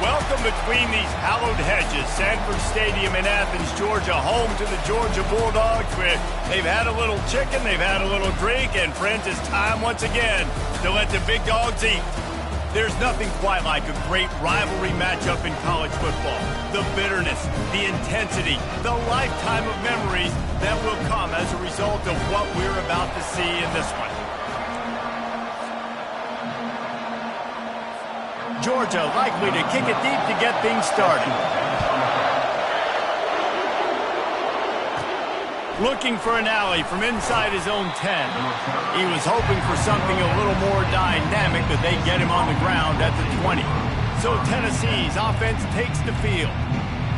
Welcome between these hallowed hedges. Sanford Stadium in Athens, Georgia, home to the Georgia Bulldogs. Where they've had a little chicken, they've had a little drink, and friends, it's time once again to let the big dogs eat. There's nothing quite like a great rivalry matchup in college football. The bitterness, the intensity, the lifetime of memories that will come as a result of what we're about to see in this one. Georgia likely to kick it deep to get things started. Looking for an alley from inside his own 10. He was hoping for something a little more dynamic, but they get him on the ground at the 20. So Tennessee's offense takes the field.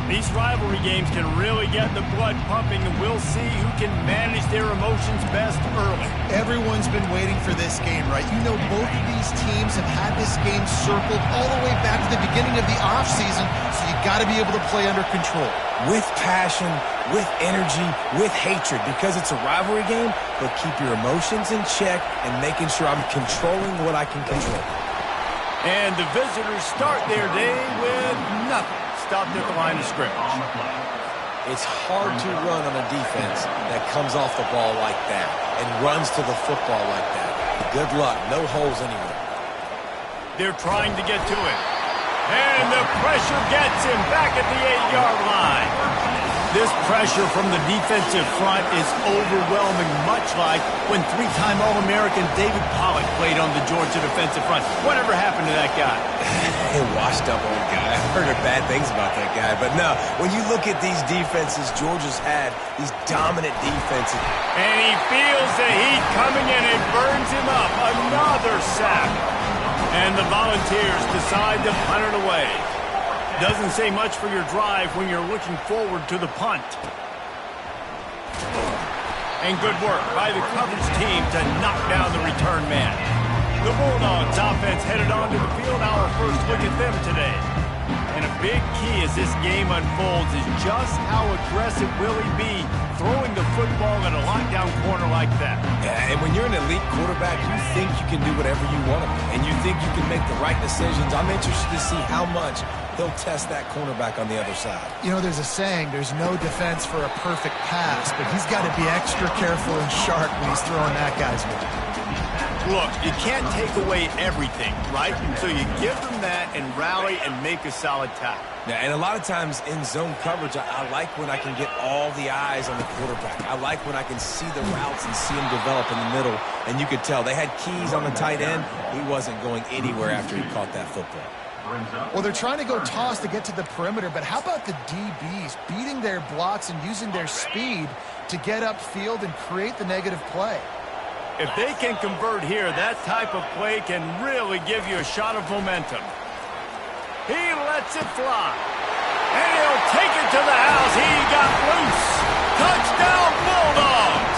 These rivalry games can really get the blood pumping, and we'll see who can manage their emotions best early. Everyone's been waiting for this game, right? You know, both of these teams have had this game circled all the way back to the beginning of the offseason, so you got to be able to play under control. With passion, with energy, with hatred, because it's a rivalry game, but keep your emotions in check and making sure I'm controlling what I can control. And the visitors start their day with nothing. Stopped at the line of scrimmage. It's hard to run on a defense that comes off the ball like that and runs to the football like that. Good luck. No holes anywhere. They're trying to get to it. And the pressure gets him back at the 8-yard line. This pressure from the defensive front is overwhelming, much like when three-time All-American David Pollock played on the Georgia defensive front. Whatever happened to that guy? Washed-up old guy. I've heard bad things about that guy. But no, when you look at these defenses Georgia's had, these dominant defenses. And he feels the heat coming in. It burns him up. Another sack. And the Volunteers decide to punt it away. Doesn't say much for your drive when you're looking forward to the punt. And good work by the coverage team to knock down the return man. The Bulldogs offense headed onto the field. Our first look at them today. And a big key as this game unfolds is just how aggressive will he be throwing the football in a lockdown corner like that. Yeah, and when you're an elite quarterback, you think you can do whatever you want to do, and you think you can make the right decisions. I'm interested to see how much he'll test that cornerback on the other side. You know, there's a saying, there's no defense for a perfect pass, but he's got to be extra careful and sharp when he's throwing that guy's way. Look, you can't take away everything, right? So you give them that and rally and make a solid tackle. Yeah, and a lot of times in zone coverage, I like when I can get all the eyes on the quarterback. I like when I can see the routes and see him develop in the middle. And you could tell they had keys on the tight end. He wasn't going anywhere after he caught that football. Well, they're trying to go toss to get to the perimeter, but how about the DBs beating their blocks and using their speed to get upfield and create the negative play? If they can convert here, that type of play can really give you a shot of momentum. He lets it fly. And he'll take it to the house. He got loose. Touchdown, Bulldogs!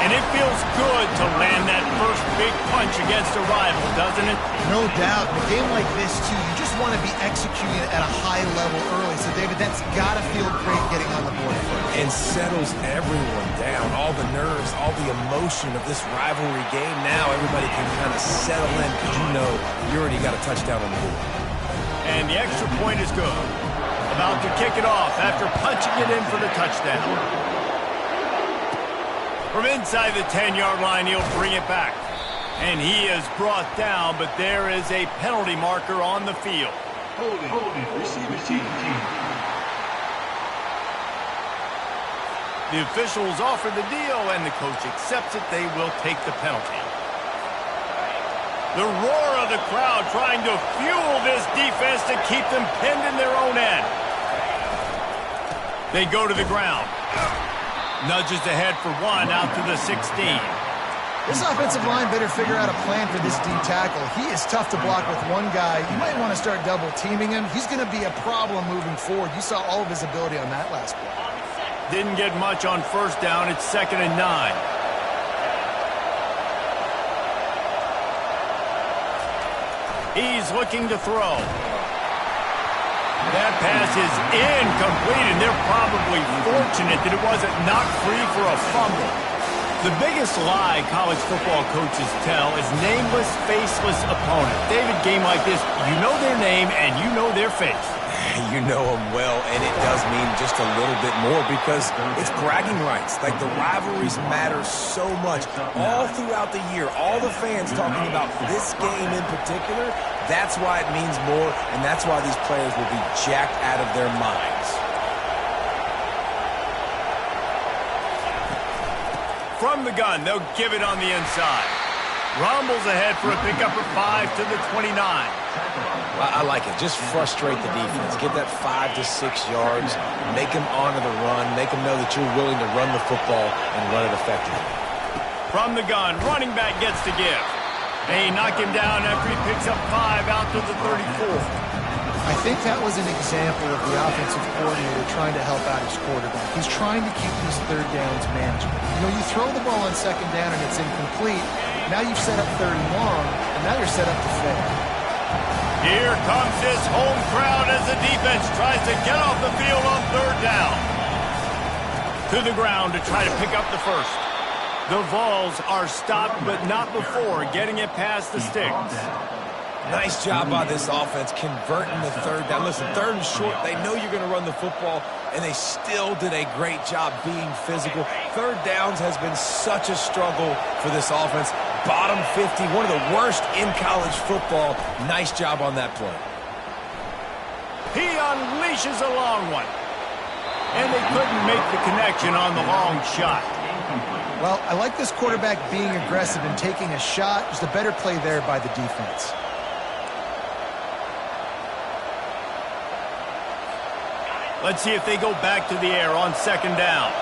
And it feels good to land that first big punch against a rival, doesn't it? No doubt. In a game like this, too, you just want to be executing at a high level early. So, David, that's got to feel great getting on the board first. And settles everyone down. All the nerves, all the emotion of this rivalry game. Now everybody can kind of settle in because you know you already got a touchdown on the board. And the extra point is good. About to kick it off after punching it in for the touchdown. From inside the 10-yard line, he'll bring it back. And he is brought down, but there is a penalty marker on the field. Holding, receiver team. The officials offer the deal, and the coach accepts it. They will take the penalty. The roar of the crowd trying to fuel this defense to keep them pinned in their own end. They go to the ground. Nudges ahead for one out to the 16. This offensive line better figure out a plan for this D tackle. He is tough to block with one guy. You might want to start double teaming him. He's going to be a problem moving forward. You saw all of his ability on that last play. Didn't get much on first down. It's 2nd and 9. He's looking to throw. That pass is incomplete, and they're probably fortunate that it wasn't knocked free for a fumble. The biggest lie college football coaches tell is nameless, faceless opponent. David, game like this, you know their name and you know their face. You know them well, and it does mean just a little bit more because it's bragging rights. Like, the rivalries matter so much. All throughout the year, all the fans talking about this game in particular, that's why it means more, and that's why these players will be jacked out of their minds. From the gun, they'll give it on the inside. Rumbles ahead for a pickup of 5 to the 29. I like it. Just frustrate the defense. Get that 5 to 6 yards. Make them honor the run. Make them know that you're willing to run the football and run it effectively. From the gun, running back gets to give. They knock him down after he picks up 5 out to the 34. I think that was an example of the offensive coordinator trying to help out his quarterback. He's trying to keep these third downs manageable. You know, you throw the ball on second down and it's incomplete. Now you've set up third and long, and now you're set up to fail. Here comes this home crowd as the defense tries to get off the field on third down. To the ground to try to pick up the first. The Vols are stopped, but not before getting it past the sticks. Nice job by this offense converting the third down. Listen, third and short, they know you're going to run the football, and they still did a great job being physical. Third downs has been such a struggle for this offense. Bottom 50, one of the worst in college football. Nice job on that play. He unleashes a long one. And they couldn't make the connection on the long shot. Well, I like this quarterback being aggressive and taking a shot. Just a better play there by the defense. Let's see if they go back to the air on second down.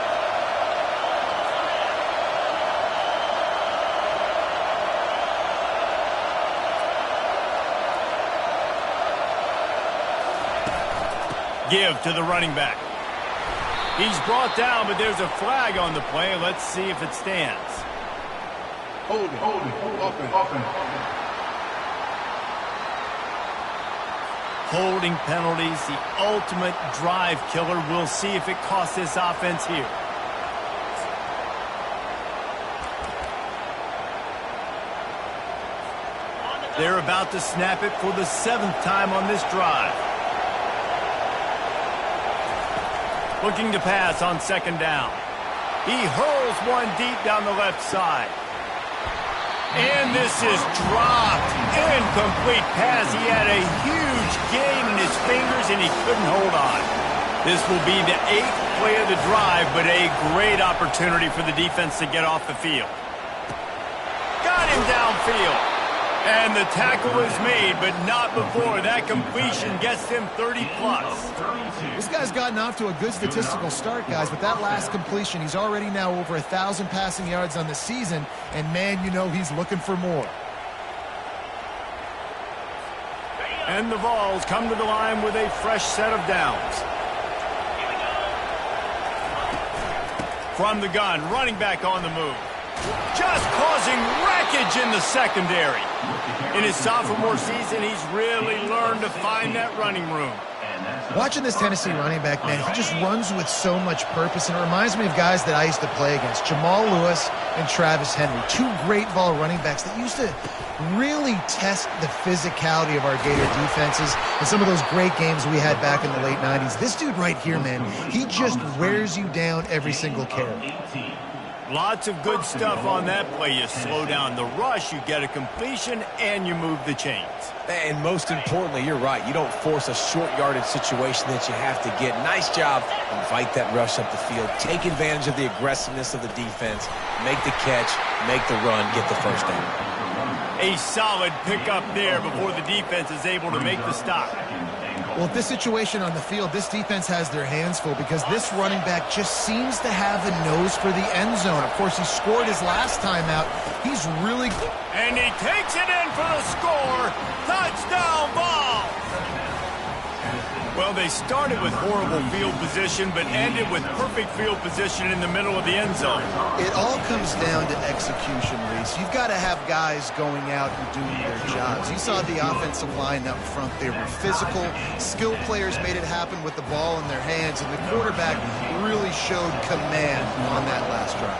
Give to the running back. He's brought down, but there's a flag on the play. Let's see if it stands. Hold it. Offense. Holding penalties, the ultimate drive killer. We'll see if it costs this offense here. They're about to snap it for the 7th time on this drive. Looking to pass on second down. He hurls one deep down the left side. And this is dropped. Incomplete pass. He had a huge gain in his fingers and he couldn't hold on. This will be the 8th play of the drive, but a great opportunity for the defense to get off the field. Got him downfield. And the tackle is made, but not before that completion gets him 30+. This guy's gotten off to a good statistical start, guys. With that last completion, he's already now over 1,000 passing yards on the season. And, man, you know he's looking for more. And the Vols come to the line with a fresh set of downs. From the gun, running back on the move. Just causing wreckage in the secondary. In his sophomore season, he's really learned to find that running room. Watching this Tennessee running back, man, he just runs with so much purpose, and it reminds me of guys that I used to play against, Jamal Lewis and Travis Henry, 2 great ball running backs that used to really test the physicality of our Gator defenses in some of those great games we had back in the late 90s. This dude right here, man, he just wears you down every single carry. Lots of good stuff on that play. You slow down the rush, you get a completion, and you move the chains. And most importantly, you're right. You don't force a short yardage situation that you have to get. Nice job. Invite that rush up the field. Take advantage of the aggressiveness of the defense. Make the catch, make the run, get the first down. A solid pickup there before the defense is able to make the stop. Well, this situation on the field, this defense has their hands full because this running back just seems to have a nose for the end zone. Of course, he scored his last time out. He's really good. And he takes it in for the score. Touchdown ball. Well, they started with horrible field position, but ended with perfect field position in the middle of the end zone. It all comes down to execution, Reese. You've got to have guys going out and doing their jobs. You saw the offensive line up front. They were physical. Skilled players made it happen with the ball in their hands, and the quarterback really showed command on that last drive.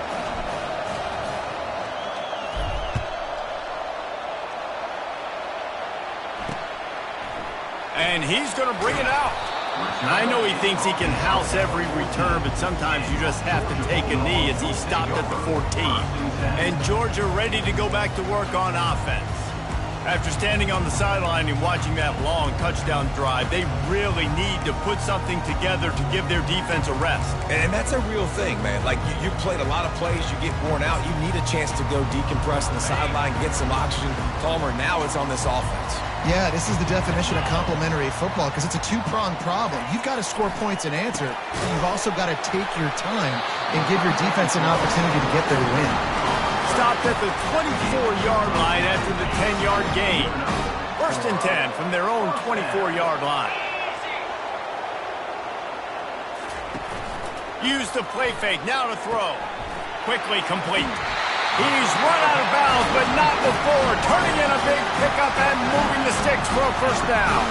And he's going to bring it out. I know he thinks he can house every return, but sometimes you just have to take a knee as he stopped at the 14. And Georgia ready to go back to work on offense. After standing on the sideline and watching that long touchdown drive, they really need to put something together to give their defense a rest. And that's a real thing, man. Like, you played a lot of plays, you get worn out, you need a chance to go decompress on the sideline, get some oxygen, calmer. Now it's on this offense. Yeah, this is the definition of complementary football because it's a two-pronged problem. You've got to score points and answer, but you've also got to take your time and give your defense an opportunity to get their win. Stopped at the 24-yard line after the 10-yard gain. 1st and 10 from their own 24-yard line. Use the play fake, now to throw. Quickly complete. He's run out of bounds, but not before. Turning in a big pickup and moving the sticks for a 1st down.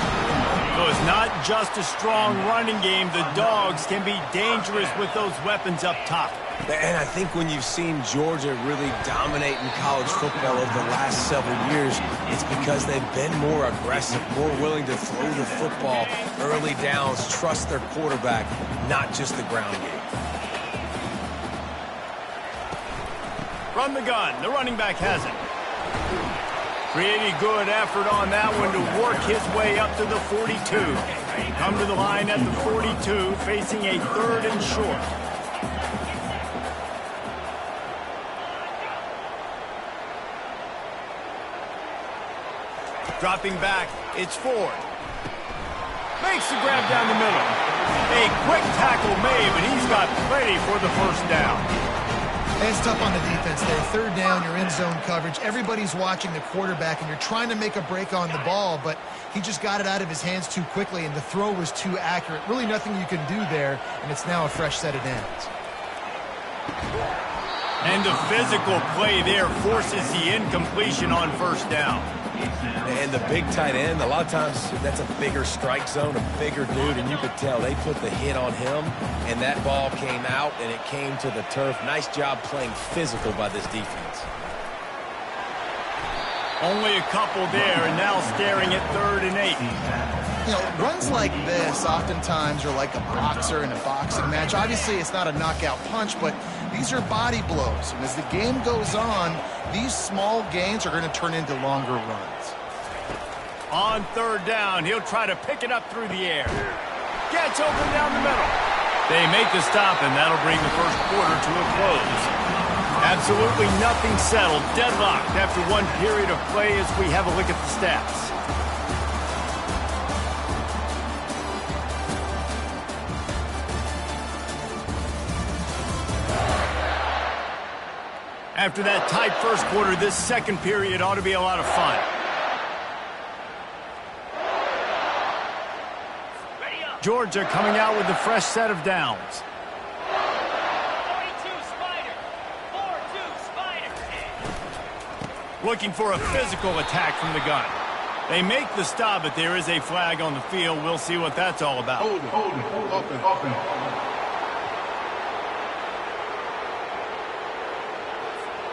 So it's not just a strong running game. The Dogs can be dangerous with those weapons up top. And I think when you've seen Georgia really dominate in college football over the last several years, it's because they've been more aggressive, more willing to throw the football, early downs, trust their quarterback, not just the ground game. From the gun, the running back has it. Pretty good effort on that one to work his way up to the 42. Come to the line at the 42, facing a 3rd and short. Dropping back, it's Ford. Makes the grab down the middle. A quick tackle made, but he's got plenty for the 1st down. It's tough on the defense there. 3rd down, you're in zone coverage. Everybody's watching the quarterback, and you're trying to make a break on the ball, but he just got it out of his hands too quickly, and the throw was too accurate. Really nothing you can do there, and it's now a fresh set of downs. And the physical play there forces the incompletion on 1st down. And the big tight end, a lot of times that's a bigger strike zone, a bigger dude, and you could tell they put the hit on him, and that ball came out, and it came to the turf. Nice job playing physical by this defense. Only a couple there, and now staring at 3rd and 8. You know, runs like this oftentimes are like a boxer in a boxing match. Obviously, it's not a knockout punch, but these are body blows. And as the game goes on, these small gains are going to turn into longer runs. On 3rd down, he'll try to pick it up through the air. Gets open down the middle. They make the stop, and that'll bring the 1st quarter to a close. Absolutely nothing settled. Deadlocked after one period of play as we have a look at the stats. After that tight 1st quarter, this 2nd period ought to be a lot of fun. Georgia coming out with a fresh set of downs. 42 Spider. 4-2 Spider. Looking for a physical attack from the gun. They make the stop, but there is a flag on the field. We'll see what that's all about. Hold it. Open.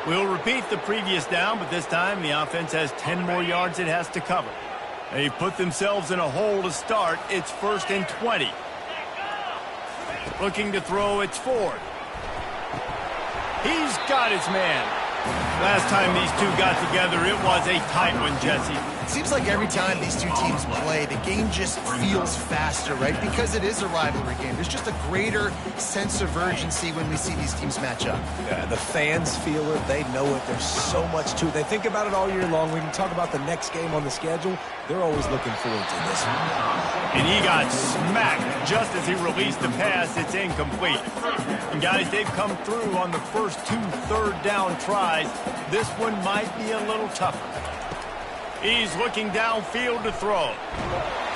We'll repeat the previous down, but this time the offense has 10 more yards it has to cover. They put themselves in a hole to start. It's 1st and 20. Looking to throw, it's Ford. He's got his man. Last time these two got together, it was a tight one, Jesse. It seems like every time these two teams play, the game just feels faster, right? Because it is a rivalry game. There's just a greater sense of urgency when we see these teams match up. Yeah, the fans feel it. They know it. There's so much to it. They think about it all year long. We can talk about the next game on the schedule. They're always looking forward to this one. And he got smacked just as he released the pass. It's incomplete. And guys, they've come through on the first 2 3rd down tries. This one might be a little tougher. He's looking downfield to throw.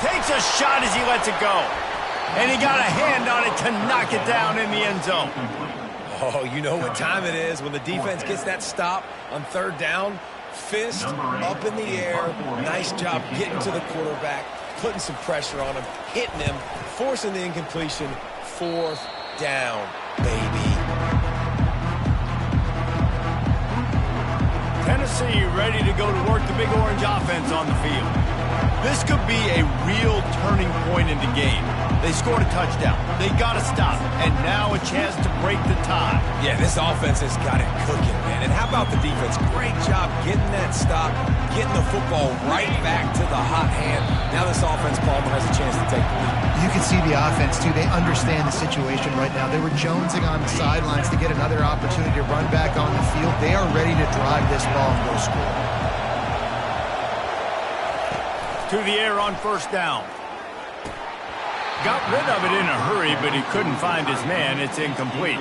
Takes a shot as he lets it go. And he got a hand on it to knock it down in the end zone. Oh, you know what time it is when the defense gets that stop on 3rd down. Fist up in the air. Nice job getting to the quarterback, putting some pressure on him, hitting him, forcing the incompletion. 4th down, baby. Tennessee ready to go to work the Big Orange offense on the field. This could be a real scored a touchdown. They got to stop. And now a chance to break the tie. Yeah, this offense has got it cooking, man. And how about the defense? Great job getting that stop, getting the football right back to the hot hand. Now this offense, Palmer, has a chance to take the lead. You can see the offense, too. They understand the situation right now. They were jonesing on the sidelines to get another opportunity to run back on the field. They are ready to drive this ball and go score. To the air on first down. Got rid of it in a hurry, but he couldn't find his man. It's incomplete.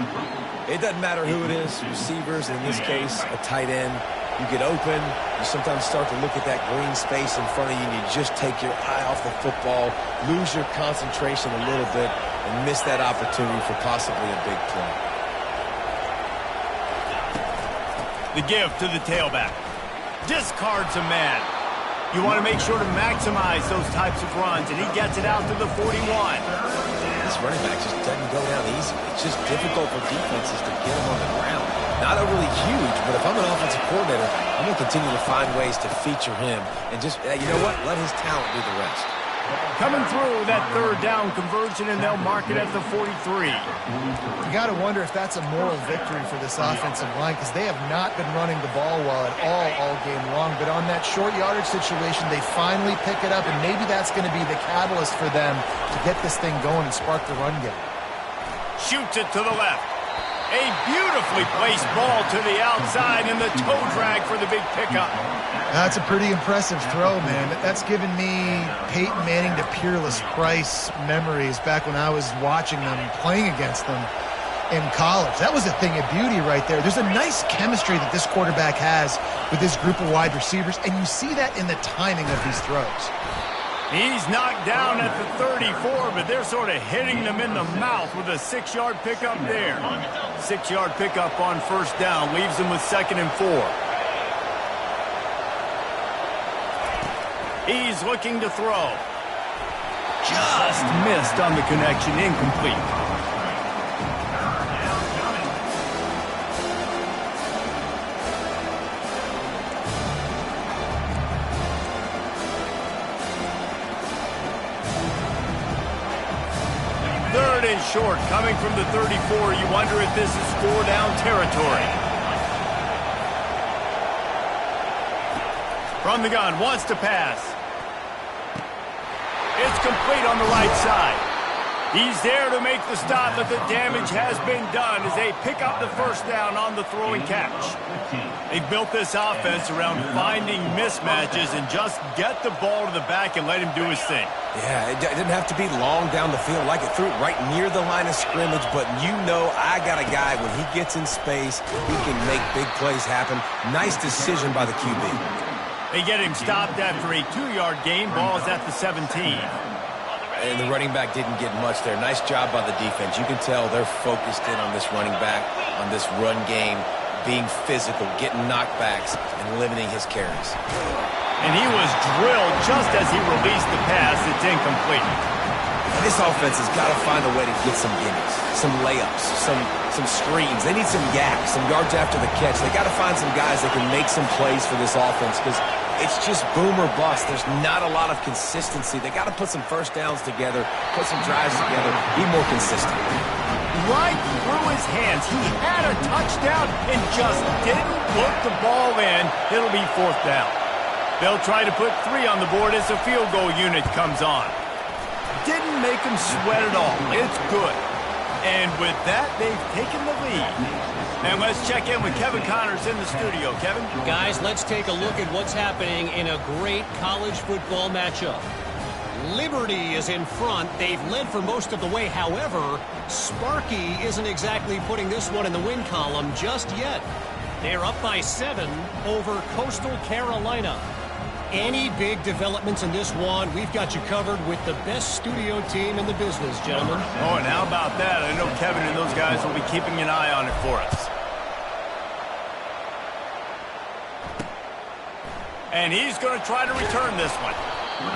It doesn't matter who it is, receivers, in this case, a tight end. You get open, you sometimes start to look at that green space in front of you, and you just take your eye off the football, lose your concentration a little bit, and miss that opportunity for possibly a big play. The give to the tailback. Discards a man. You want to make sure to maximize those types of runs, and he gets it out to the 41. This running back just doesn't go down easy. It's just difficult for defenses to get him on the ground. Not overly huge, but if I'm an offensive coordinator, I'm going to continue to find ways to feature him and just, you know what, let his talent do the rest. Coming through that third down conversion, and they'll mark it at the 43. You got to wonder if that's a moral victory for this offensive line, because they have not been running the ball well at all game long. But on that short yardage situation, they finally pick it up, and maybe that's going to be the catalyst for them to get this thing going and spark the run game. Shoots it to the left. A beautifully placed ball to the outside, and the toe drag for the big pickup. That's a pretty impressive throw, man. That's given me Peyton Manning to Peerless Price memories back when I was watching them, playing against them in college. That was a thing of beauty right there. There's a nice chemistry that this quarterback has with this group of wide receivers, and you see that in the timing of these throws. He's knocked down at the 34, but they're sort of hitting him in the mouth with a 6-yard pickup there. 6-yard pickup on first down leaves him with 2nd and 4. He's looking to throw. Just missed on the connection, incomplete. Third and short, coming from the 34. You wonder if this is 4-down territory. From the gun, wants to pass. It's complete on the right side. He's there to make the stop, but the damage has been done as they pick up the first down on the throwing catch. They've built this offense around finding mismatches and just get the ball to the back and let him do his thing. Yeah, it didn't have to be long down the field. Like it threw it right near the line of scrimmage, but you know I got a guy, when he gets in space, he can make big plays happen. Nice decision by the QB. They get him stopped after a 2-yard gain. Ball's at the 17. And the running back didn't get much there. Nice job by the defense. You can tell they're focused in on this running back, on this run game, being physical, getting knockbacks, and limiting his carries. And he was drilled just as he released the pass. It's incomplete. This offense has got to find a way to get some gimmicks, some layups, some screens. They need some gaps, some yards after the catch. They got to find some guys that can make some plays for this offense, because it's just boom or bust. There's not a lot of consistency. They got to put some first downs together, put some drives together, be more consistent. Right through his hands. He had a touchdown and just didn't put the ball in. It'll be 4th down. They'll try to put 3 on the board as the field goal unit comes on. Didn't make him sweat at all. It's good. And with that, they've taken the lead. And let's check in with Kevin Connors in the studio. Kevin? Guys, let's take a look at what's happening in a great college football matchup. Liberty is in front. They've led for most of the way. However, Sparky isn't exactly putting this one in the win column just yet. They're up by 7 over Coastal Carolina. Any big developments in this one, we've got you covered with the best studio team in the business, gentlemen. Oh, and how about that? I know Kevin and those guys will be keeping an eye on it for us. And he's going to try to return this one.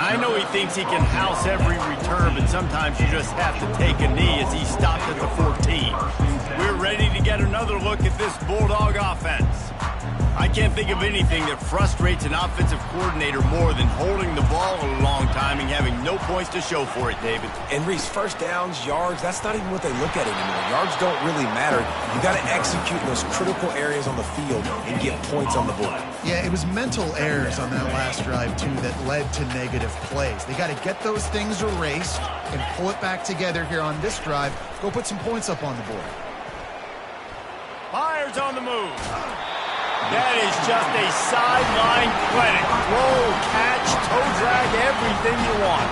I know he thinks he can house every return, but sometimes you just have to take a knee as he stopped at the 14. We're ready to get another look at this Bulldog offense. I can't think of anything that frustrates an offensive coordinator more than holding the ball a long time and having no points to show for it, David. And Reese, first downs, yards, that's not even what they look at anymore. Yards don't really matter. You got to execute those critical areas on the field and get points on the board. Yeah, it was mental errors on that last drive, too, that led to negative plays. They got to get those things erased and pull it back together here on this drive. Go put some points up on the board. Myers on the move. That is just a sideline clinic. Roll, catch, toe drag, everything you want.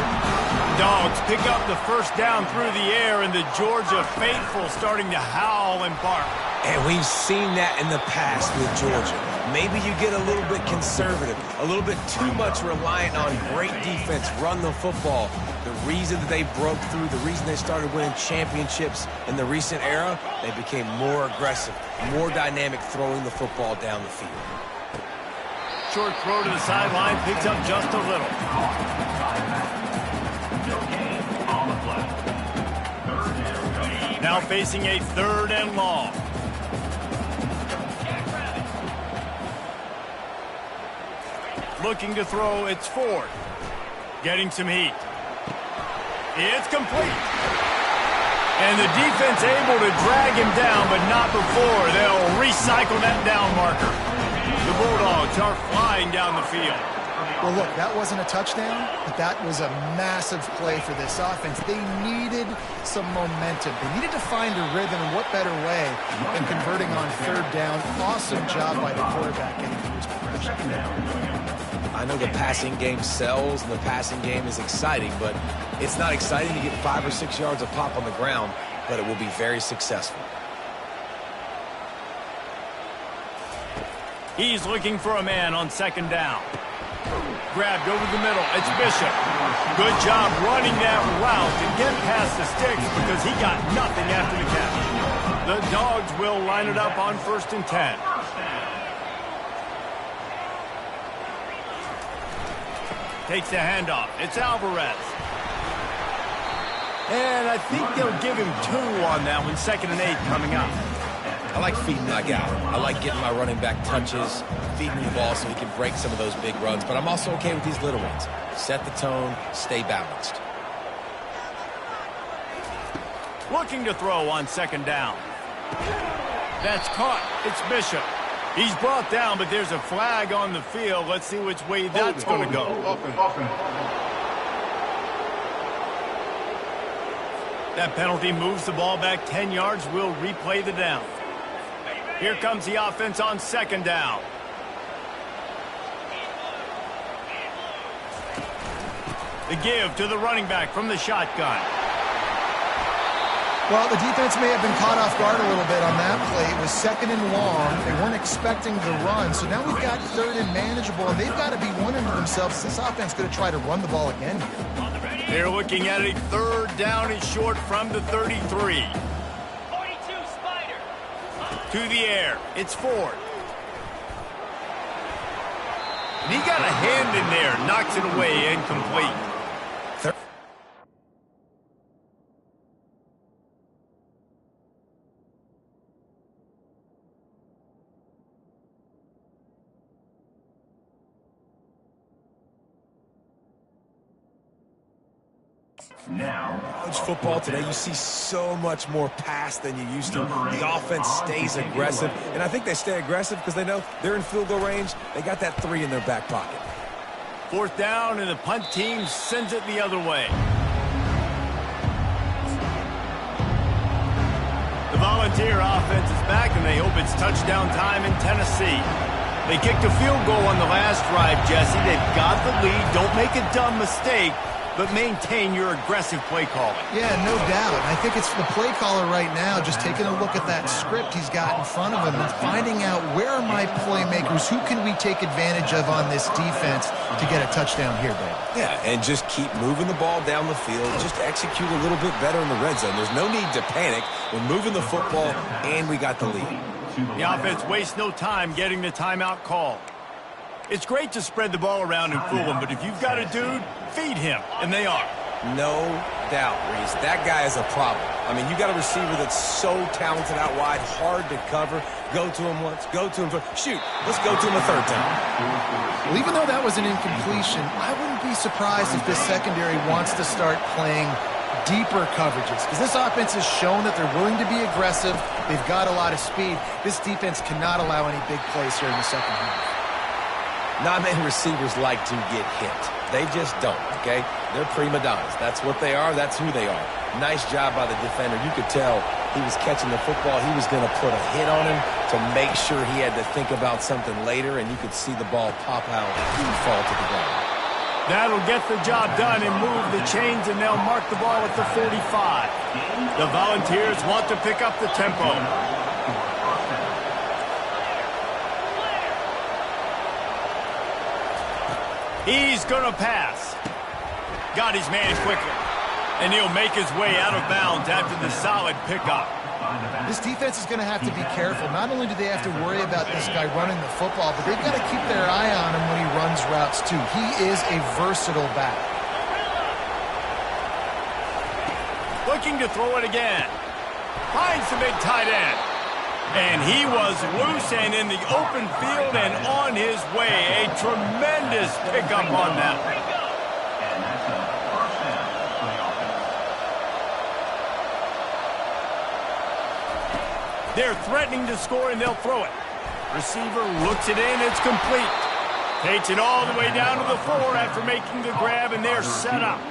Dogs pick up the first down through the air, and the Georgia faithful starting to howl and bark. And we've seen that in the past with Georgia. Maybe you get a little bit conservative, a little bit too much reliant on great defense, run the football. The reason that they broke through, the reason they started winning championships in the recent era, they became more aggressive, more dynamic throwing the football down the field. Short throw to the sideline, picks up just a little. Now facing a 3rd and long. Looking to throw, it's Ford. Getting some heat. It's complete. And the defense able to drag him down, but not before. They'll recycle that down marker. The Bulldogs are flying down the field. Well, look, that wasn't a touchdown, but that was a massive play for this offense. They needed some momentum. They needed to find a rhythm, and what better way than converting on 3rd down. Awesome job by the quarterback getting through his progression. I know the passing game sells and the passing game is exciting, but it's not exciting to get 5 or 6 yards of pop on the ground, but it will be very successful. He's looking for a man on 2nd down. Grabbed over the middle. It's Bishop. Good job running that route to get past the sticks because he got nothing after the catch. The Dogs will line it up on 1st and 10. Takes the handoff. It's Alvarez. And I think they'll give him 2 on that one. 2nd and 8 coming up. I like feeding my guy. I like getting my running back touches, feeding the ball so he can break some of those big runs. But I'm also okay with these little ones. Set the tone, stay balanced. Looking to throw on 2nd down. That's caught. It's Bishop. He's brought down, but there's a flag on the field. Let's see which way that's going to go. That penalty moves the ball back 10 yards. We'll replay the down. Here comes the offense on 2nd down. The give to the running back from the shotgun. Well, the defense may have been caught off guard a little bit on that play. It was 2nd and long. They weren't expecting the run. So now we've got 3rd and manageable, and they've got to be wondering to themselves, is this offense going to try to run the ball again here? They're looking at a 3rd down and short from the 33. 42 Spider. To the air. It's Ford. And he got a hand in there. Knocks it away, incomplete. Now, college football today, you see so much more pass than you used to. The offense stays aggressive, and I think they stay aggressive because they know they're in field goal range. They got that 3 in their back pocket. 4th down, and the punt team sends it the other way. The Volunteer offense is back, and they hope it's touchdown time in Tennessee. They kicked a field goal on the last drive, Jesse. They've got the lead. Don't make a dumb mistake, but maintain your aggressive play calling. Yeah, no doubt. I think it's the play caller right now just taking a look at that script he's got in front of him and finding out where are my playmakers, who can we take advantage of on this defense to get a touchdown here, baby. Yeah, and just keep moving the ball down the field. Just execute a little bit better in the red zone. There's no need to panic. We're moving the football, and we got the lead. The offense wastes no time getting the timeout call. It's great to spread the ball around and fool him, but if you've got a dude, feed him, and they are. No doubt, Reese. That guy is a problem. I mean, you got a receiver that's so talented out wide, hard to cover. Go to him once, go to him twice. Shoot, let's go to him a third time. Well, even though that was an incompletion, I wouldn't be surprised if this secondary wants to start playing deeper coverages, because this offense has shown that they're willing to be aggressive. They've got a lot of speed. This defense cannot allow any big plays here in the second half. Not many receivers like to get hit. They just don't, okay? They're prima donnas. That's what they are. That's who they are. Nice job by the defender. You could tell he was catching the football. He was going to put a hit on him to make sure he had to think about something later, and you could see the ball pop out and fall to the ground. That'll get the job done and move the chains, and they'll mark the ball at the 45. The Volunteers want to pick up the tempo. He's going to pass. Got his man quickly. And he'll make his way out of bounds after the solid pickup. This defense is going to have to be careful. Not only do they have to worry about this guy running the football, but they've got to keep their eye on him when he runs routes too. He is a versatile back. Looking to throw it again. Finds the big tight end. And he was loose and in the open field and on his way. A tremendous pickup on that. They're threatening to score, and they'll throw it. Receiver looks it in. It's complete. Takes it all the way down to the 4 after making the grab, and they're set up.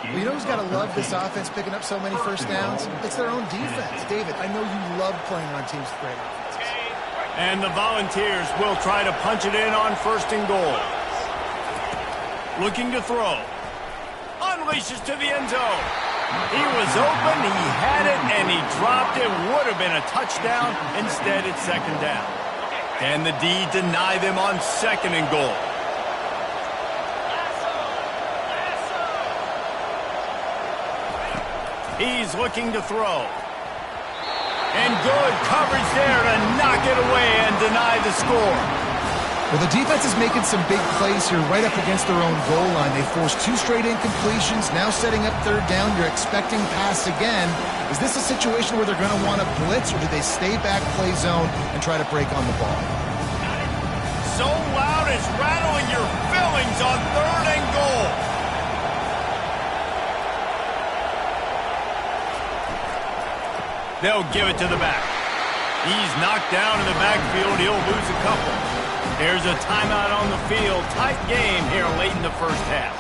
Well, you know who's got to love this offense picking up so many first downs? It's their own defense. David, I know you love playing on teams with great offenses. And the Volunteers will try to punch it in on 1st and goal. Looking to throw. Unleashes to the end zone. He was open, he had it, and he dropped it. Would have been a touchdown. Instead, it's 2nd down. And the D deny them on 2nd and goal. He's looking to throw. And good coverage there to knock it away and deny the score. Well, the defense is making some big plays here right up against their own goal line. They forced 2 straight incompletions, now setting up 3rd down. You're expecting pass again. Is this a situation where they're going to want to blitz, or do they stay back, play zone, and try to break on the ball? So loud it's rattling your fillings on 3rd and goal. They'll give it to the back. He's knocked down in the backfield. He'll lose a couple. There's a timeout on the field. Tight game here late in the 1st half.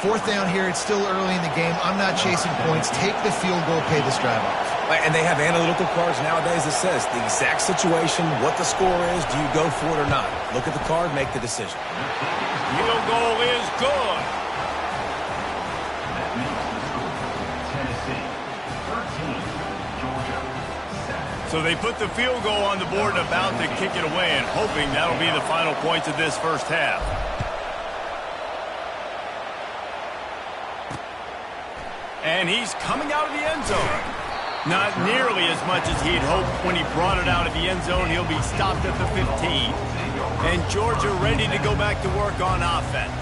4th down here. It's still early in the game. I'm not chasing points. Take the field goal, pay this drive off. And they have analytical cards nowadays that says the exact situation, what the score is, do you go for it or not? Look at the card, make the decision. Field goal is good. So they put the field goal on the board and about to kick it away, and hoping that'll be the final points of this 1st half. And he's coming out of the end zone. Not nearly as much as he'd hoped when he brought it out of the end zone. He'll be stopped at the 15. And Georgia ready to go back to work on offense.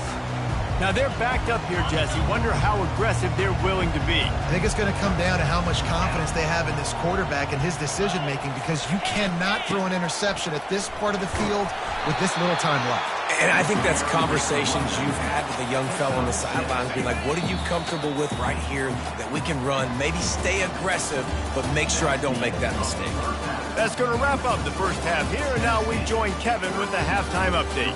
Now they're backed up here, Jesse. Wonder how aggressive they're willing to be. I think it's going to come down to how much confidence they have in this quarterback and his decision-making, because you cannot throw an interception at this part of the field with this little time left. And I think that's conversations you've had with a young fellow on the sidelines, being like, what are you comfortable with right here that we can run? Maybe stay aggressive, but make sure I don't make that mistake. That's going to wrap up the 1st half here, and now we join Kevin with the halftime update.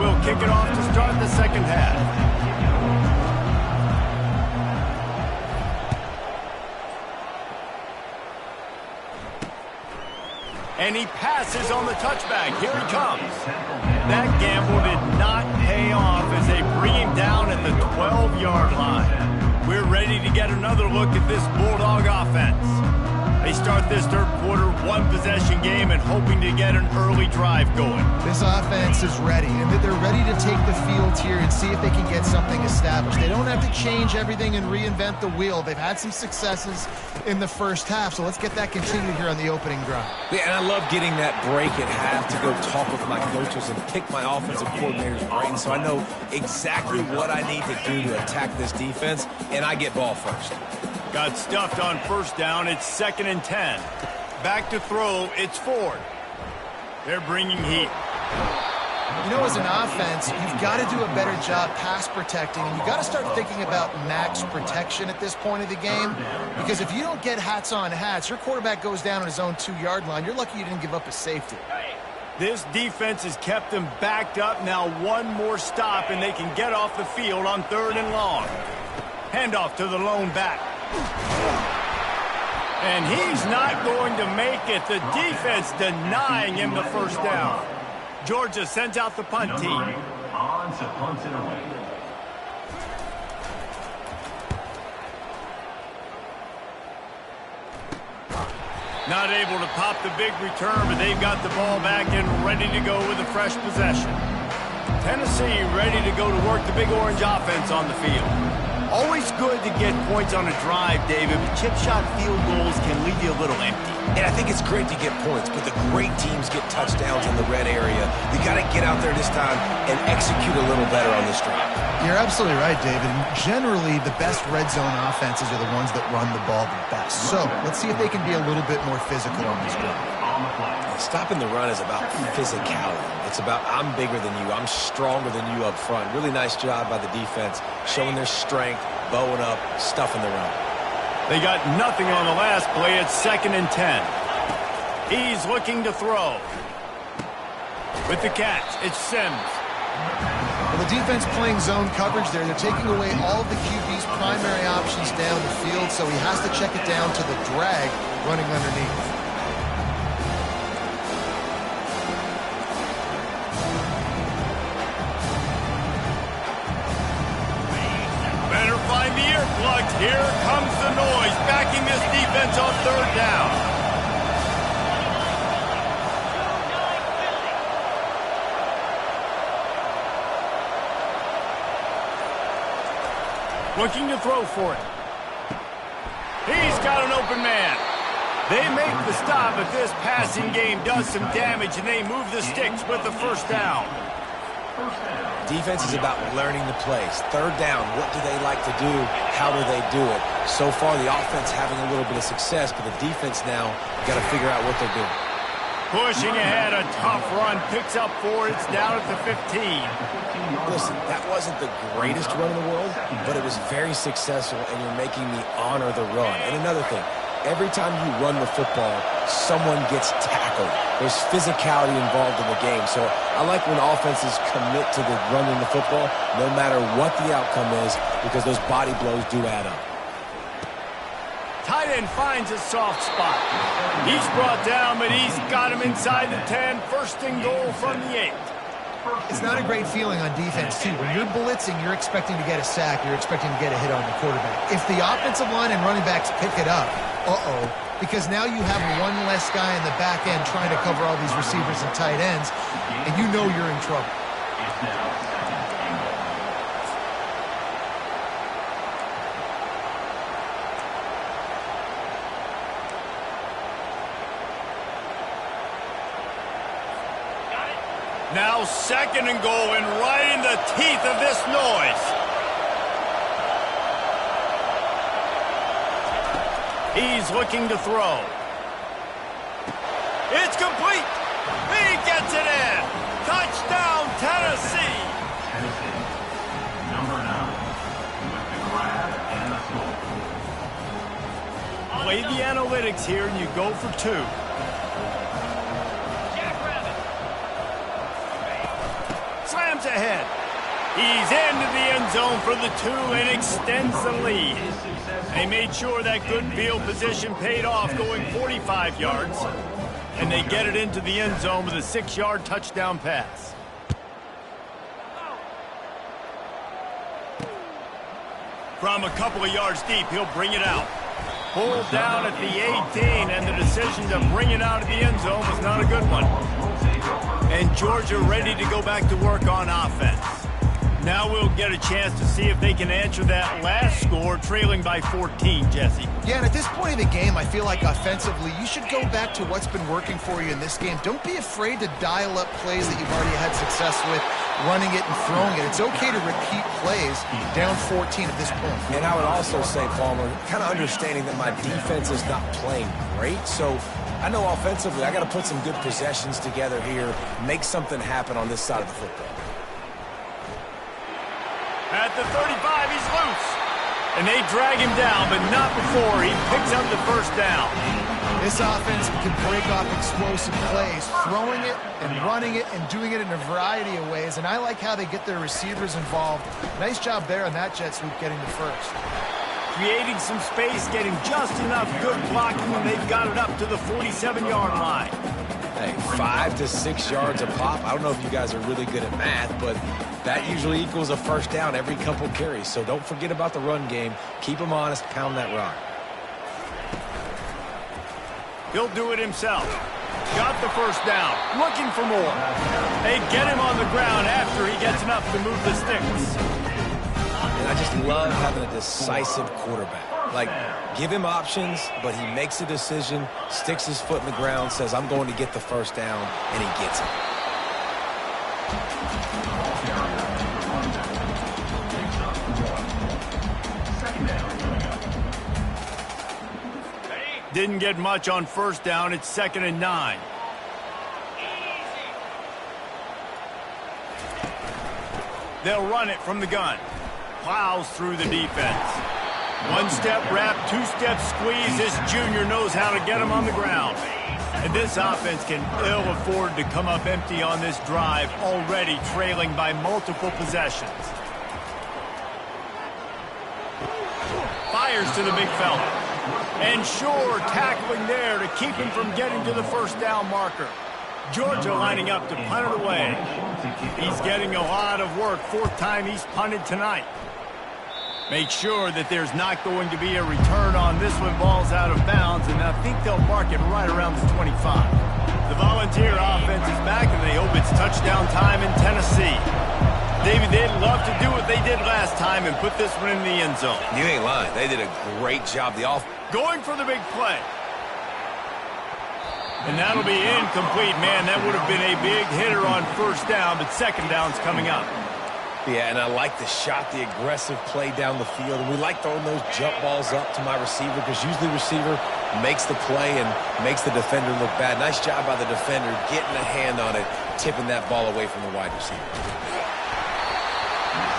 We'll kick it off to start the second half. And he passes on the touchback. Here he comes. That gamble did not pay off as they bring him down at the 12-yard line. We're ready to get another look at this Bulldog offense. They start this third quarter one-possession game and hoping to get an early drive going. This offense is ready, and they're ready to take the field here and see if they can get something established. They don't have to change everything and reinvent the wheel. They've had some successes in the first half, so let's get that continued here on the opening drive. Yeah, and I love getting that break at half to go talk with my coaches and pick my offensive coordinator's brain so I know exactly what I need to do to attack this defense, and I get ball first. Got stuffed on first down. It's 2nd and 10. Back to throw. It's Ford. They're bringing heat. You know, as an offense, you've got to do a better job pass protecting, and you've got to start thinking about max protection at this point of the game, because if you don't get hats on hats, your quarterback goes down on his own 2-yard line. You're lucky you didn't give up a safety. This defense has kept them backed up. Now one more stop, and they can get off the field on 3rd and long. Handoff to the lone back. And he's not going to make it. The defense denying him the first down. Georgia sends out the punt team. On to punt it away. Not able to pop the big return, but they've got the ball back and ready to go with a fresh possession. Tennessee ready to go to work the Big Orange offense on the field. Always good to get points on a drive, David, but chip shot field goals can leave you a little empty. And I think it's great to get points, but the great teams get touchdowns in the red area. We got to get out there this time and execute a little better on this drive. You're absolutely right, David. Generally, the best red zone offenses are the ones that run the ball the best. So let's see if they can be a little bit more physical on this drive. Stopping the run is about physicality. It's about I'm bigger than you. I'm stronger than you up front. Really nice job by the defense, showing their strength, bowing up, stuffing the run. They got nothing on the last play. It's 2nd and 10. He's looking to throw. With the catch, it's Sims. Well, the defense playing zone coverage there. They're taking away all of the QB's primary options down the field, so he has to check it down to the drag running underneath. Find the earplugs. Here comes the noise, backing this defense on 3rd down. Looking to throw for it. He's got an open man. They make the stop, but this passing game does some damage, and they move the sticks with the first down. Defense is about learning the plays. 3rd down, what do they like to do? How do they do it? So far, the offense having a little bit of success, but the defense now got to figure out what they're doing. Pushing ahead, a tough run, picks up 4, it's down at the 15. Listen, that wasn't the greatest run in the world, but it was very successful, and you're making me honor the run. And another thing, every time you run the football, someone gets tackled. There's physicality involved in the game. So I like when offenses commit to the running the football, no matter what the outcome is, because those body blows do add up. Tight end finds a soft spot. He's brought down, but he's got him inside the 10. 1st and goal from the 8. It's not a great feeling on defense, too. When you're blitzing, you're expecting to get a sack. You're expecting to get a hit on the quarterback. If the offensive line and running backs pick it up, because now you have one less guy in the back end trying to cover all these receivers and tight ends, and you know you're in trouble. Now 2nd and goal, and right in the teeth of this noise. He's looking to throw. It's complete. He gets it in. Touchdown, Tennessee. Number 9 with the grab and the score. Play the analytics here, and you go for 2. Slams ahead. He's into the end zone for the 2 and extends the lead. They made sure that good field position paid off, going 45 yards. And they get it into the end zone with a 6-yard touchdown pass. From a couple of yards deep, he'll bring it out. Pulled down at the 18, and the decision to bring it out of the end zone was not a good one. And Georgia ready to go back to work on offense. Now we'll get a chance to see if they can answer that last score, trailing by 14, Jesse. Yeah, and at this point of the game, I feel like offensively, you should go back to what's been working for you in this game. Don't be afraid to dial up plays that you've already had success with, running it and throwing it. It's okay to repeat plays down 14 at this point. And I would also say, Palmer, kind of understanding that my defense is not playing great, so I know offensively I got to put some good possessions together here, make something happen on this side of the football. At the 35, he's loose. And they drag him down, but not before he picks up the first down. This offense can break off explosive plays, throwing it and running it and doing it in a variety of ways. And I like how they get their receivers involved. Nice job there on that jet sweep getting the first. Creating some space, getting just enough good blocking, and they've got it up to the 47-yard line. Hey, 5 to 6 yards a pop. I don't know if you guys are really good at math, but that usually equals a first down every couple carries. So don't forget about the run game. Keep them honest. Pound that rock. He'll do it himself. Got the first down. Looking for more. They get him on the ground after he gets enough to move the sticks. And I just love having a decisive quarterback. Like, give him options, but he makes a decision, sticks his foot in the ground, says, I'm going to get the first down, and he gets it. Didn't get much on first down. It's 2nd and 9. They'll run it from the gun. Plows through the defense. One-step wrap, two-step squeeze. This junior knows how to get him on the ground. And this offense can ill afford to come up empty on this drive, already trailing by multiple possessions. Fires to the big fella. And sure, tackling there to keep him from getting to the first down marker. Georgia lining up to punt it away. He's getting a lot of work. 4th time he's punted tonight. Make sure that there's not going to be a return on this one. Ball's out of bounds, and I think they'll mark it right around the 25. The Volunteer offense is back, and they hope it's touchdown time in Tennessee. David, they'd love to do what they did last time and put this one in the end zone. You ain't lying. They did a great job. The offense going for the big play. And that'll be incomplete. Man, that would have been a big hitter on first down, but second down's coming up. Yeah, and I like the shot, the aggressive play down the field. And we like throwing those jump balls up to my receiver because usually the receiver makes the play and makes the defender look bad. Nice job by the defender getting a hand on it, tipping that ball away from the wide receiver.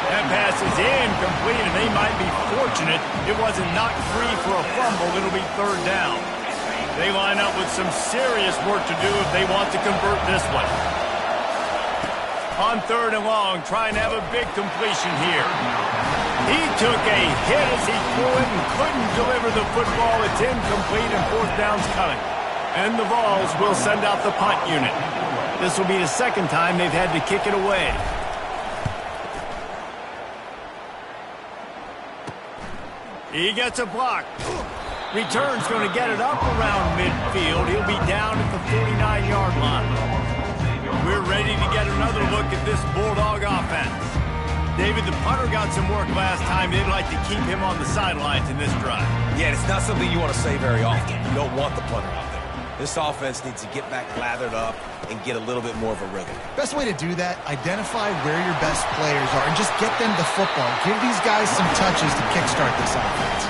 That pass is incomplete, and they might be fortunate it wasn't knocked free for a fumble. It'll be 3rd down. They line up with some serious work to do if they want to convert this one. On 3rd and long, trying to have a big completion here. He took a hit as he threw it and couldn't deliver the football. It's incomplete, and 4th down's coming. And the Vols will send out the punt unit. This will be the 2nd time they've had to kick it away. He gets a block. Return's going to get it up around midfield. He'll be down at the 49-yard line. We're ready to get another look at this Bulldog offense. David, the punter got some work last time. They'd like to keep him on the sidelines in this drive. Yeah, it's not something you want to say very often. You don't want the punter out there. This offense needs to get back lathered up and get a little bit more of a rhythm. Best way to do that, identify where your best players are and just get them the football. Give these guys some touches to kickstart this offense.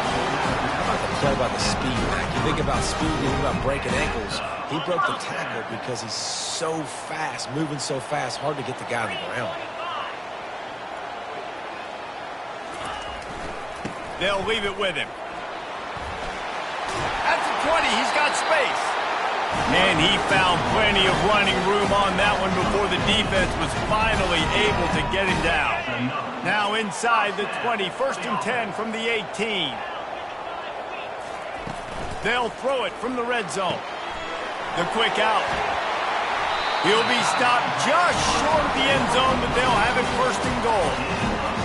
Play by the speed, Mac. You think about speed, you think about breaking ankles. He broke the tackle because he's so fast, moving so fast, hard to get the guy on the ground. They'll leave it with him. At the 20, he's got space. And he found plenty of running room on that one before the defense was finally able to get him down. Now inside the 20, 1st and 10 from the 18. They'll throw it from the red zone. The quick out. He'll be stopped just short of the end zone, but they'll have it 1st and goal.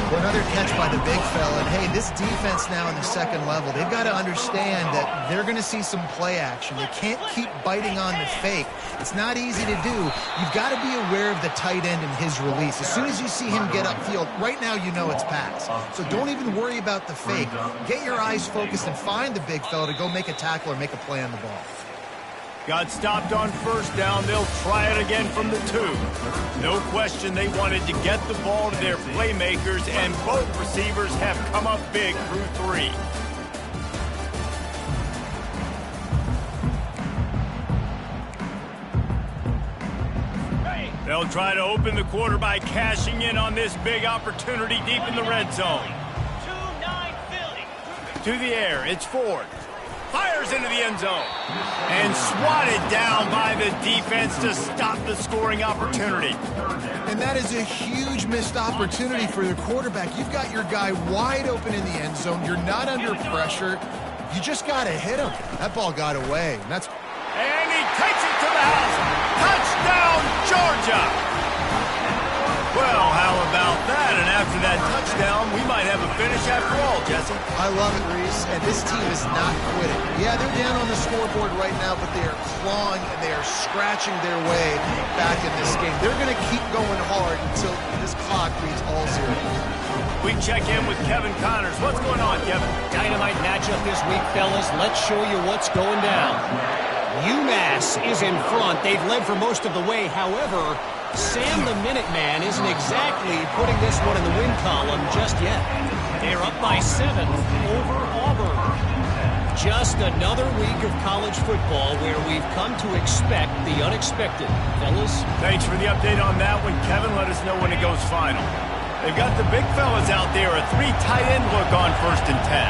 Another catch by the big fella. And, hey, this defense now in the second level, they've got to understand that they're going to see some play action. You can't keep biting on the fake. It's not easy to do. You've got to be aware of the tight end and his release. As soon as you see him get upfield, right now you know it's pass. So don't even worry about the fake. Get your eyes focused and find the big fella to go make a tackle or make a play on the ball. Got stopped on 1st down. They'll try it again from the 2. No question they wanted to get the ball to their playmakers, and both receivers have come up big through 3. They'll try to open the quarter by cashing in on this big opportunity deep in the red zone. 2-9 Philly. To the air, it's Ford. Fires into the end zone. And swatted down by the defense to stop the scoring opportunity. And that is a huge missed opportunity for the quarterback. You've got your guy wide open in the end zone. You're not under pressure. You just got to hit him. That ball got away. And he takes it to the house. Touchdown, Georgia! Well, how about that? And after that touchdown, we might have a finish after all, Jesse. I love it, Reese. And this team is not quitting. Yeah, they're down on the scoreboard right now, but they are clawing and they are scratching their way back in this game. They're going to keep going hard until this clock reads all zero. We check in with Kevin Connors. What's going on, Kevin? Dynamite matchup this week, fellas. Let's show you what's going down. UMass is in front. They've led for most of the way. However, Sam the Minuteman isn't exactly putting this one in the win column just yet. They're up by 7 over Auburn. Just another week of college football where we've come to expect the unexpected. Fellas? Thanks for the update on that one, Kevin. Let us know when it goes final. They've got the big fellas out there, a 3 tight end look on 1st and 10.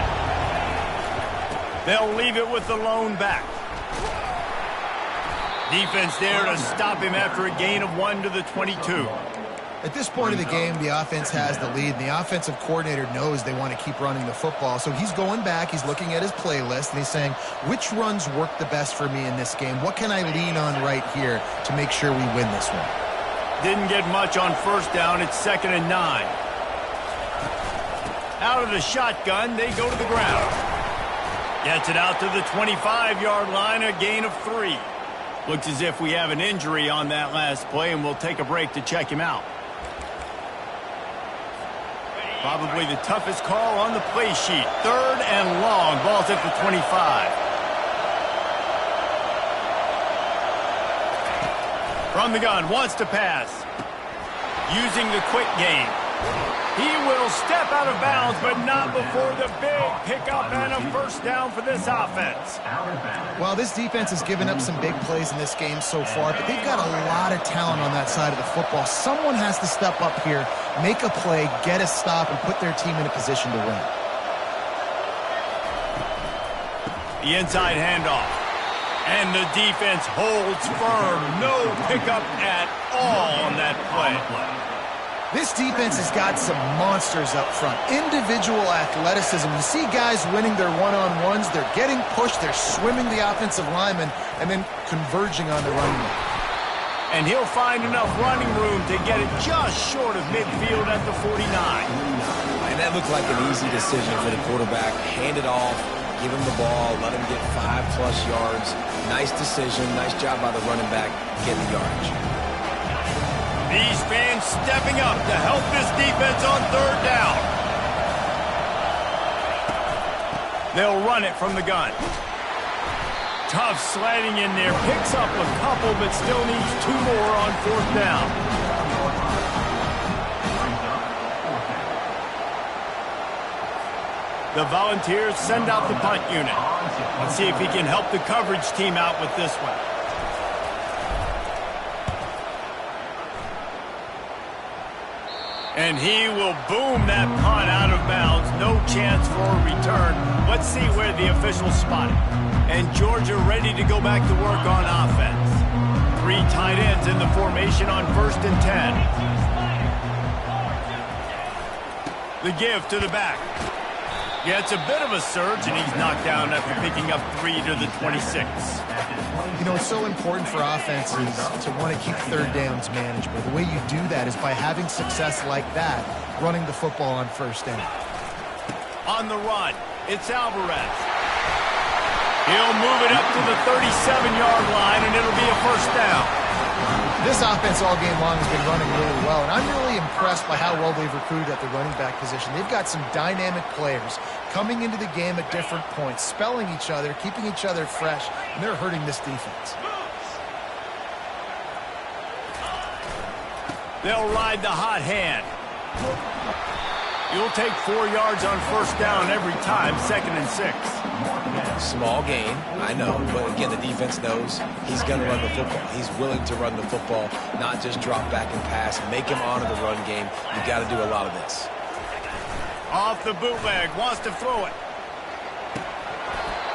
They'll leave it with the lone back. Defense there to stop him after a gain of 1 to the 22. At this point of the game, the offense has the lead, and the offensive coordinator knows they want to keep running the football. So he's going back, he's looking at his playlist, and he's saying, which runs work the best for me in this game? What can I lean on right here to make sure we win this one? Didn't get much on 1st down. It's 2nd and 9. Out of the shotgun, they go to the ground. Gets it out to the 25-yard line, a gain of 3. Looks as if we have an injury on that last play, and we'll take a break to check him out. Probably the toughest call on the play sheet. 3rd and long. Ball's at the 25. From the gun, wants to pass. Using the quick game. He will step out of bounds, but not before the big pickup and a 1st down for this offense. Well, this defense has given up some big plays in this game so far, but they've got a lot of talent on that side of the football. Someone has to step up here, make a play, get a stop, and put their team in a position to win. The inside handoff. And the defense holds firm. No pickup at all on that play. This defense has got some monsters up front. Individual athleticism. You see guys winning their one-on-ones. They're getting pushed. They're swimming the offensive lineman and then converging on the running back. And he'll find enough running room to get it just short of midfield at the 49. And that looked like an easy decision for the quarterback. Hand it off, give him the ball, let him get 5+ yards. Nice decision. Nice job by the running back getting the yardage. These fans stepping up to help this defense on 3rd down. They'll run it from the gun. Tough sliding in there. Picks up a couple, but still needs 2 more on 4th down. The Volunteers send out the punt unit. Let's see if he can help the coverage team out with this one. And he will boom that punt out of bounds. No chance for a return. Let's see where the officials spot it. And Georgia ready to go back to work on offense. 3 tight ends in the formation on 1st and 10. The give to the back. Yeah, it's a bit of a surge, and he's knocked down after picking up 3 to the 26. You know, it's so important for offenses to want to keep third downs manageable. The way you do that is by having success like that, running the football on 1st down. On the run, it's Alvarez. He'll move it up to the 37-yard line, and it'll be a 1st down. This offense all game long has been running really well, and I'm really impressed by how well they've recruited at the running back position. They've got some dynamic players coming into the game at different points, spelling each other, keeping each other fresh, and they're hurting this defense. They'll ride the hot hand. You'll take 4 yards on 1st down every time, 2nd and 6. Small gain, I know, but again, the defense knows he's going to run the football. He's willing to run the football, not just drop back and pass, make him honor the run game. You got to do a lot of this. Off the bootleg, wants to throw it.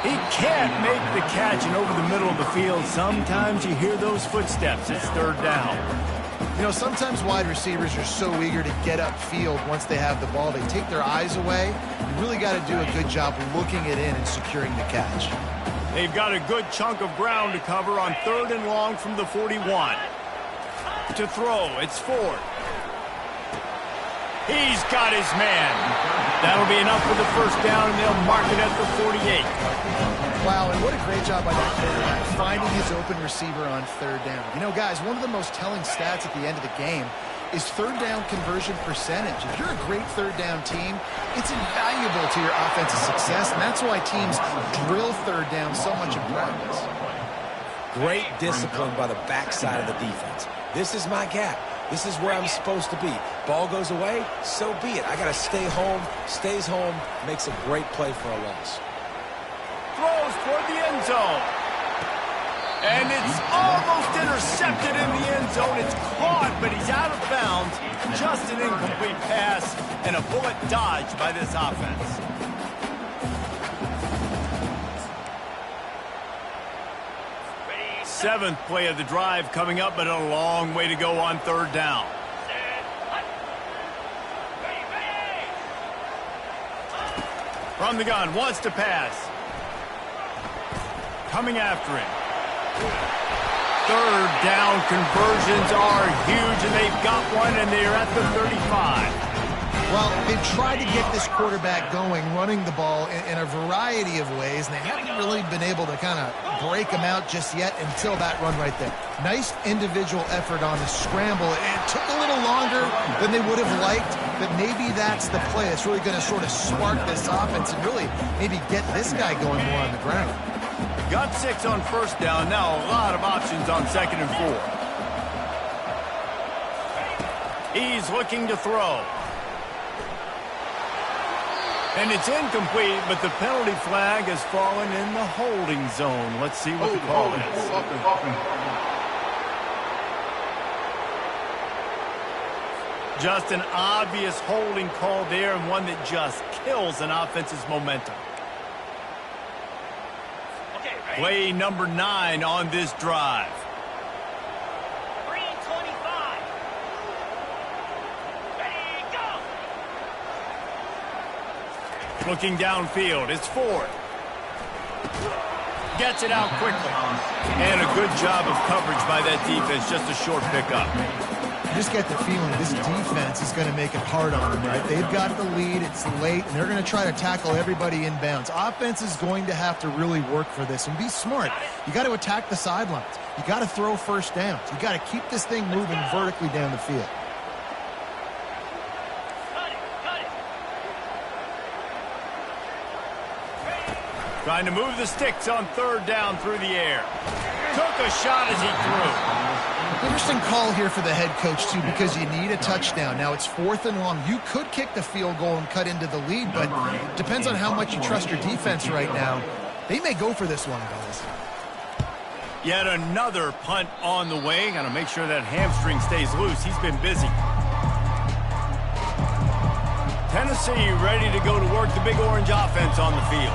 He can't make the catch, and over the middle of the field, sometimes you hear those footsteps. It's 3rd down. You know, sometimes wide receivers are so eager to get upfield once they have the ball. They take their eyes away. You really got to do a good job looking it in and securing the catch. They've got a good chunk of ground to cover on 3rd and long from the 41. To throw, it's Ford. He's got his man. That'll be enough for the 1st down, and they'll mark it at the 48. Wow, and what a great job by that quarterback, finding his open receiver on 3rd down. You know, guys, one of the most telling stats at the end of the game is 3rd down conversion percentage. If you're a great 3rd down team, it's invaluable to your offensive success, and that's why teams drill 3rd down so much in practice. Great discipline by the backside of the defense. This is my gap. This is where I'm supposed to be. Ball goes away, so be it. I got to stay home, stays home, makes a great play for a loss. Throws toward the end zone. And it's almost intercepted in the end zone. It's caught, but he's out of bounds. Just an incomplete pass and a bullet dodged by this offense. Seventh play of the drive coming up, but a long way to go on 3rd down. From the gun, wants to pass. Coming after him. 3rd down conversions are huge, and they've got one, and they're at the 35. Well, they've tried to get this quarterback going, running the ball in a variety of ways, and they haven't really been able to kind of break him out just yet until that run right there. Nice individual effort on the scramble. It took a little longer than they would have liked, but maybe that's the play that's really going to sort of spark this offense and really maybe get this guy going more on the ground. Got 6 on 1st down. Now a lot of options on 2nd and 4. He's looking to throw. And it's incomplete, but the penalty flag has fallen in the holding zone. Let's see what the call is. Just an obvious holding call there, and one that just kills an offense's momentum. Play number 9 on this drive. Green 25. Ready, go! Looking downfield, it's Ford. Gets it out quickly. And a good job of coverage by that defense, just a short pickup. You just get the feeling this defense is going to make it hard on them, right? They've got the lead, it's late, and they're going to try to tackle everybody inbounds. Offense is going to have to really work for this and be smart. You got to attack the sidelines. You got to throw 1st downs. You got to keep this thing moving vertically down the field. Trying to move the sticks on 3rd down through the air. Took a shot as he threw. Interesting call here for the head coach, too, because you need a touchdown. Now it's 4th and long. You could kick the field goal and cut into the lead, but depends on how much you trust your defense right now. They may go for this one, guys. Yet another punt on the way. Got to make sure that hamstring stays loose. He's been busy. Tennessee ready to go to work the Big Orange offense on the field.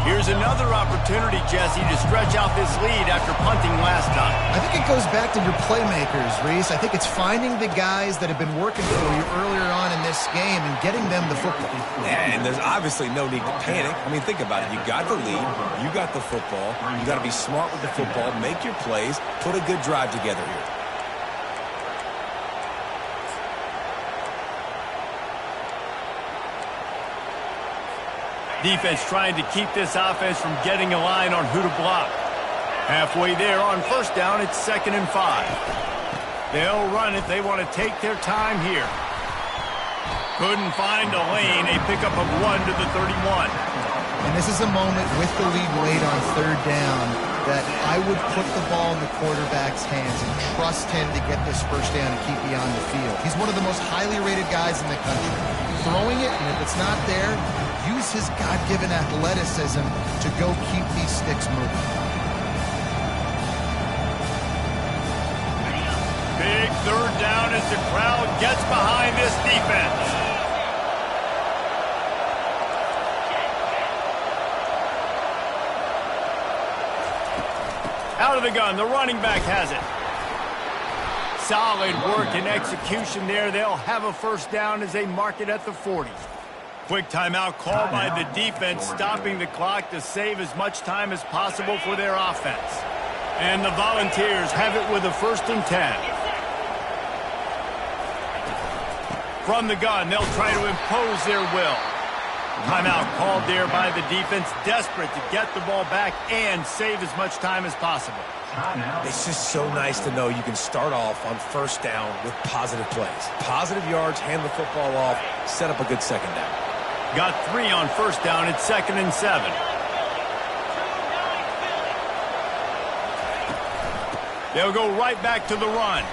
Here's another opportunity, Jesse, to stretch out this lead after punting last time. I think it goes back to your playmakers, Reese. I think it's finding the guys that have been working for you earlier on in this game and getting them the football. And there's obviously no need to panic. I mean, think about it. You got the lead. You got the football. You got to be smart with the football. Make your plays. Put a good drive together here. Defense trying to keep this offense from getting a line on who to block. Halfway there on first down, it's 2nd and 5. They'll run it. They want to take their time here. Couldn't find a lane. A pickup of 1 to the 31. And this is a moment with the lead late on 3rd down that I would put the ball in the quarterback's hands and trust him to get this first down and keep you on the field. He's one of the most highly rated guys in the country. Throwing it, and if it's not there, use his God-given athleticism to go keep these sticks moving. Big 3rd down as the crowd gets behind this defense. Out of the gun, the running back has it. Solid work and execution there. They'll have a first down as they mark it at the 40. Quick timeout called by the defense, stopping the clock to save as much time as possible for their offense. And the Volunteers have it with a 1st and 10. From the gun, they'll try to impose their will. Timeout called there by the defense, desperate to get the ball back and save as much time as possible. It's just so nice to know you can start off on first down with positive plays. Positive yards, hand the football off, set up a good second down. Got 3 on first down. It's 2nd and 7. They'll go right back to the run.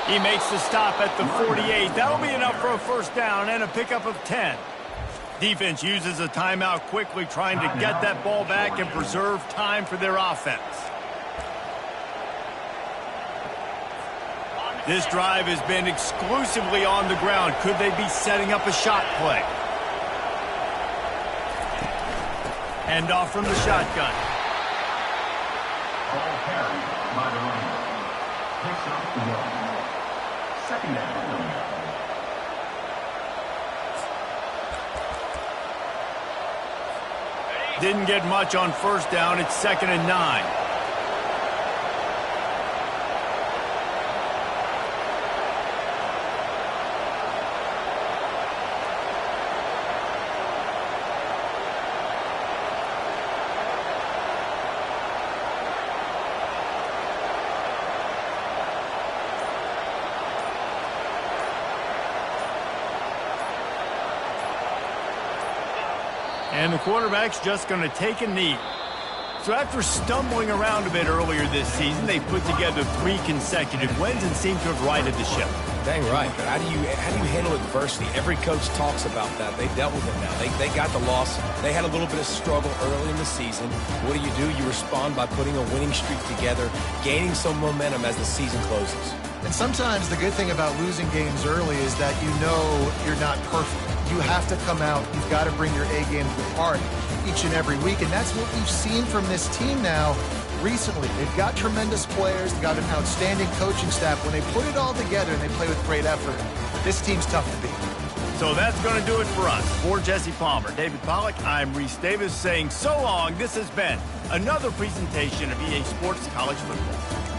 He makes the stop at the 48. That'll be enough for a first down and a pickup of 10. Defense uses a timeout quickly, trying to get that ball back and preserve time for their offense. This drive has been exclusively on the ground. Could they be setting up a shot play? Hand off from the shotgun. Ball carried by the running back. Picks up 1. 2nd down. Didn't get much on first down. It's 2nd and 9. And the quarterback's just going to take a knee. So after stumbling around a bit earlier this season, they put together 3 consecutive wins and seem to have righted the ship. Dang right. But how do you handle adversity? Every coach talks about that. They dealt with it now. They got the loss. They had a little bit of struggle early in the season. What do? You respond by putting a winning streak together, gaining some momentum as the season closes. And sometimes the good thing about losing games early is that you know you're not perfect. You have to come out. You've got to bring your A game to the party each and every week. And that's what we've seen from this team now recently. They've got tremendous players. They've got an outstanding coaching staff. When they put it all together and they play with great effort, this team's tough to beat. So that's going to do it for us. For Jesse Palmer, David Pollack, I'm Reese Davis saying so long. This has been another presentation of EA Sports College Football.